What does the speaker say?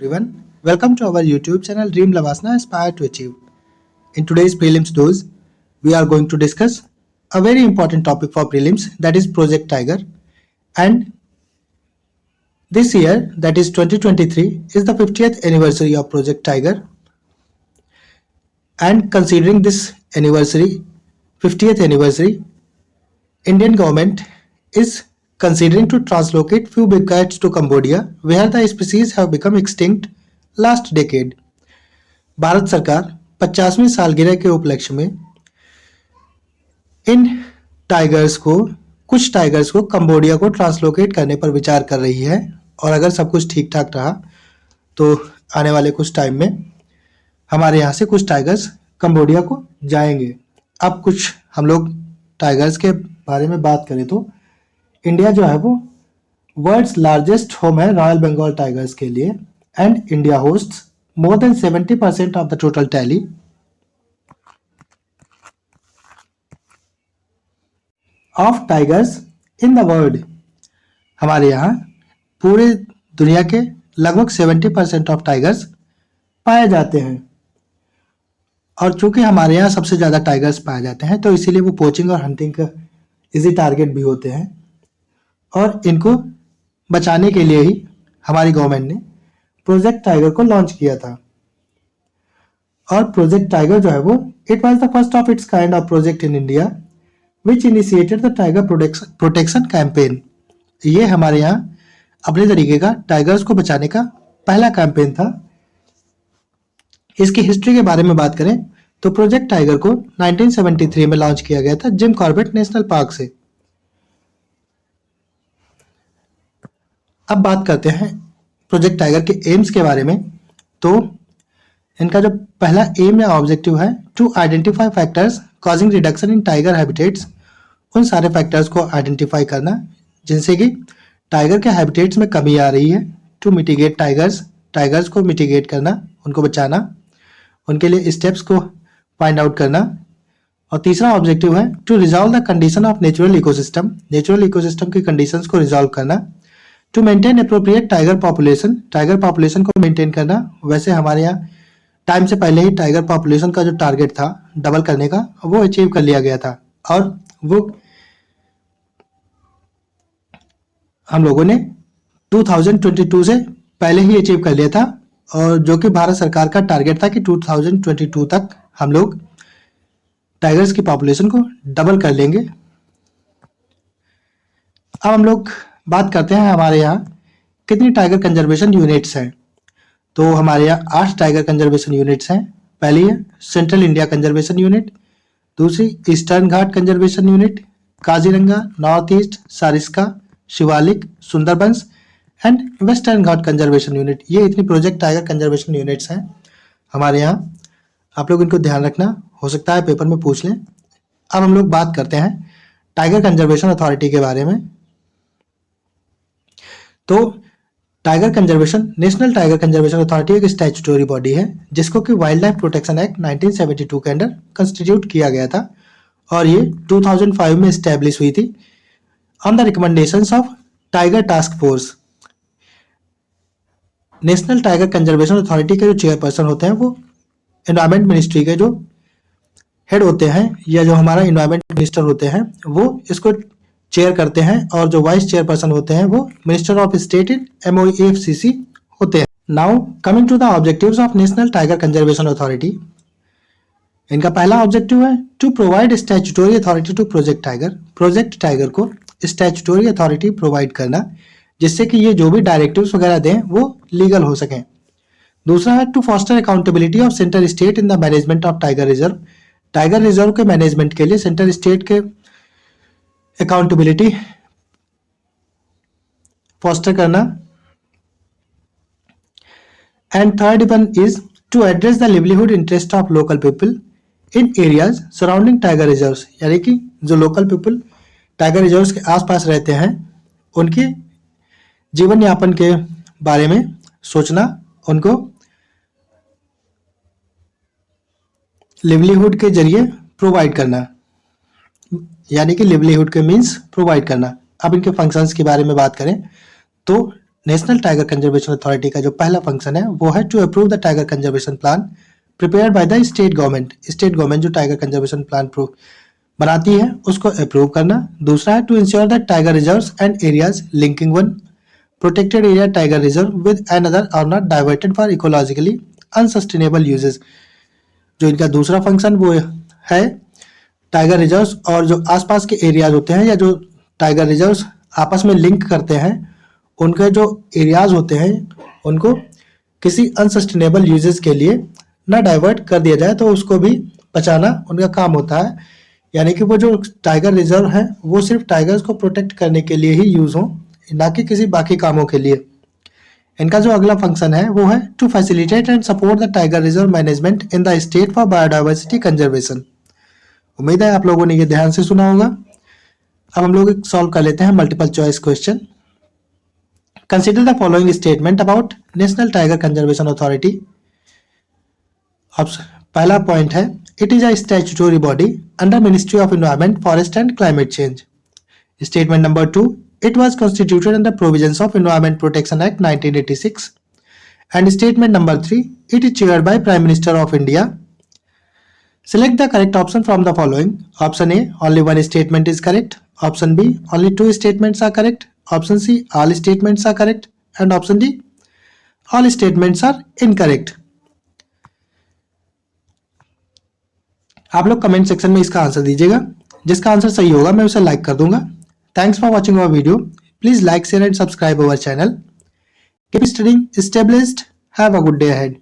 everyone. Welcome to our YouTube channel Dream Lavasana Aspire to Achieve. In today's prelims dose, we are going to discuss a very important topic for prelims, that is Project Tiger. And this year, that is 2023, is the 50th anniversary of Project Tiger. And considering this 50th anniversary, Indian government is considering to translocate few big cats to Cambodia, where the species have become extinct last decade. Bharat सरकार 50वीं सालगिरह के उपलक्ष्य में इन कुछ tigers को Cambodia को translocate करने पर विचार कर रही है, और अगर सब कुछ ठीक ठाक रहा तो आने वाले कुछ टाइम में हमारे यहाँ से कुछ टाइगर्स कंबोडिया को जाएंगे। अब कुछ हम लोग टाइगर्स के बारे में बात करें तो इंडिया जो है वो वर्ल्ड्स लार्जेस्ट होम है रॉयल बंगाल टाइगर्स के लिए, and India hosts more than 70% of the total tally of tigers in the world। हमारे यहाँ पूरे दुनिया के लगभग 70% ऑफ टाइगर्स पाए जाते हैं, और चूंकि हमारे यहाँ सबसे ज़्यादा टाइगर्स पाए जाते हैं तो इसीलिए वो पोचिंग और हंटिंग का इजी टारगेट भी होते हैं, और इनको बचाने के लिए ही हमारी गवर्नमेंट ने प्रोजेक्ट टाइगर को लॉन्च किया था। और प्रोजेक्ट टाइगर जो है वो it was the first of its kind of project in India which initiated the tiger protection campaign. ये हमारे यहाँ अपने तरीके का टाइगर्स को बचाने का पहला कैंपेन था। इसकी हिस्ट्री के बारे में बात करें तो प्रोजेक्ट टाइगर को 1973 में लॉन्च किया गया था जिम कॉर्बेट नेशनल पार्क से। अब बात करते हैं प्रोजेक्ट टाइगर के एम्स के बारे में। तो इनका जो पहला एम या ऑब्जेक्टिव है to identify factors causing reduction in tiger habitats, उन सारे फैक्टर्स को आइडेंटिफाई करना जिनसे कि टाइगर के हैबिटेट्स में कमी आ रही है। टू मिटिगेट टाइगर्स को मिटिगेट करना, उनको बचाना, उनके लिए स्टेप्स को फाइंड आउट करना। और तीसरा ऑब्जेक्टिव है to resolve the condition of natural ecosystem की कंडीशंस को रिजॉल्व करना। To maintain appropriate tiger population को मेंटेन करना। वैसे हमारे यहाँ टाइम से पहले ही टाइगर पॉपुलेशन का जो टारगेट था डबल करने का वो अचीव कर लिया गया था, और वो हम लोगों ने 2022 से पहले ही अचीव कर लिया था, और जो कि भारत सरकार का टारगेट था कि 2022 तक हम लोग टाइगर्स की पॉपुलेशन को डबल कर लेंगे। अब हम लोग बात करते हैं हमारे यहाँ कितनी टाइगर कंजर्वेशन यूनिट्स हैं। तो हमारे यहाँ 8 टाइगर कंजर्वेशन यूनिट्स हैं। पहली है सेंट्रल इंडिया कंजर्वेशन यूनिट, दूसरी eastern Ghat conservation unit, Kaziranga, north east, Sariska, Shivalik, Sundarbans and western Ghat conservation unit. ये इतनी प्रोजेक्ट टाइगर कंजर्वेशन यूनिट्स हैं हमारे यहाँ। आप लोग इनको ध्यान रखना, हो सकता है पेपर में पूछ लें। अब हम लोग बात करते हैं टाइगर कंजर्वेशन अथॉरिटी के बारे में। तो नेशनल टाइगर कंजर्वेशन अथॉरिटी एक स्टैट्यूटरी बॉडी है जिसको कि वाइल्ड लाइफ प्रोटेक्शन एक्ट 1972 के अंडर कंस्टिट्यूट किया गया था, और ये 2005 में स्टैब्लिश हुई थी on the recommendations of tiger task force. National tiger conservation authority के जो चेयरपर्सन होते हैं वो एनवायरमेंट मिनिस्ट्री के जो हेड होते हैं, या जो हमारा एनवायरमेंट मिनिस्टर होते हैं वो इसको चेयर करते हैं, और जो वाइस चेयरपर्सन होते हैं वो minister of state in MOEFCC होते हैं। Now coming to the objectives of national tiger conservation authority. इनका पहला ऑब्जेक्टिव है to provide statutory authority to project tiger को स्टैट्यूटरी अथॉरिटी प्रोवाइड करना, जिससे कि ये जो भी डायरेक्टिव्स वगैरह दें वो लीगल हो सकें। दूसरा है to foster accountability of centre state in the management of tiger reserve के मैनेजमेंट के लिए सेंटर स्टेट के अकाउंटेबिलिटी फॉस्टर करना। And third one is to address the livelihood interest of local people in areas surrounding tiger reserves, यानी कि जो local people tiger reserves के आसपास रहते हैं उनके जीवन यापन के बारे में सोचना, उनको लिवलीहुड के जरिए प्रोवाइड करना, यानी कि लिवलीहुड के मीन्स प्रोवाइड करना। अब इनके फंक्शंस के बारे में बात करें तो नेशनल टाइगर कंजर्वेशन अथॉरिटी का जो पहला फंक्शन है वो है to approve the tiger conservation plan prepared by the state government. State government जो टाइगर कंजर्वेशन प्लान बनाती है उसको अप्रूव करना। दूसरा है to ensure that tiger reserves and areas linking one protected area tiger reserve with another are not diverted for ecologically unsustainable uses. जो इनका दूसरा फंक्शन वो है टाइगर रिजर्व्स और जो आसपास के एरियाज होते हैं या जो टाइगर रिजर्व्स आपस में लिंक करते हैं उनके जो एरियाज होते हैं उनको किसी अनसस्टेनेबल यूजेस के लिए ना डाइवर्ट कर दिया जाए, तो उसको भी बचाना उनका काम होता है। यानी कि वो जो टाइगर रिजर्व है वो सिर्फ टाइगर्स को प्रोटेक्ट करने के लिए ही यूज हो, ना कि किसी बाकी कामों के लिए। इनका जो अगला फंक्शन है वो है to facilitate and support the tiger reserve management in the state for biodiversity conservation. उम्मीद है आप लोगों ने ये ध्यान से सुना होगा। अब हम लोग सॉल्व कर लेते हैं multiple choice question. Consider the following statement about national tiger conservation authority. पहला पॉइंट है it is a statutory body under ministry of environment forest and climate change. Statement number 2, it was constituted under provisions of Environment Protection Act 1986. And statement number 3, it is chaired by Prime Minister of India. Select the correct option from the following. Option A, only one statement is correct. Option B, only two statements are correct. Option C, all statements are correct. And option D, all statements are incorrect. आप लोग comment section में इसका answer दीजिएगा। जिसका answer सही होगा मैं उसे लाइक कर दूंगा। Thanks for watching our video. Please like, share and subscribe our channel. Keep studying, stay blessed. Have a good day ahead.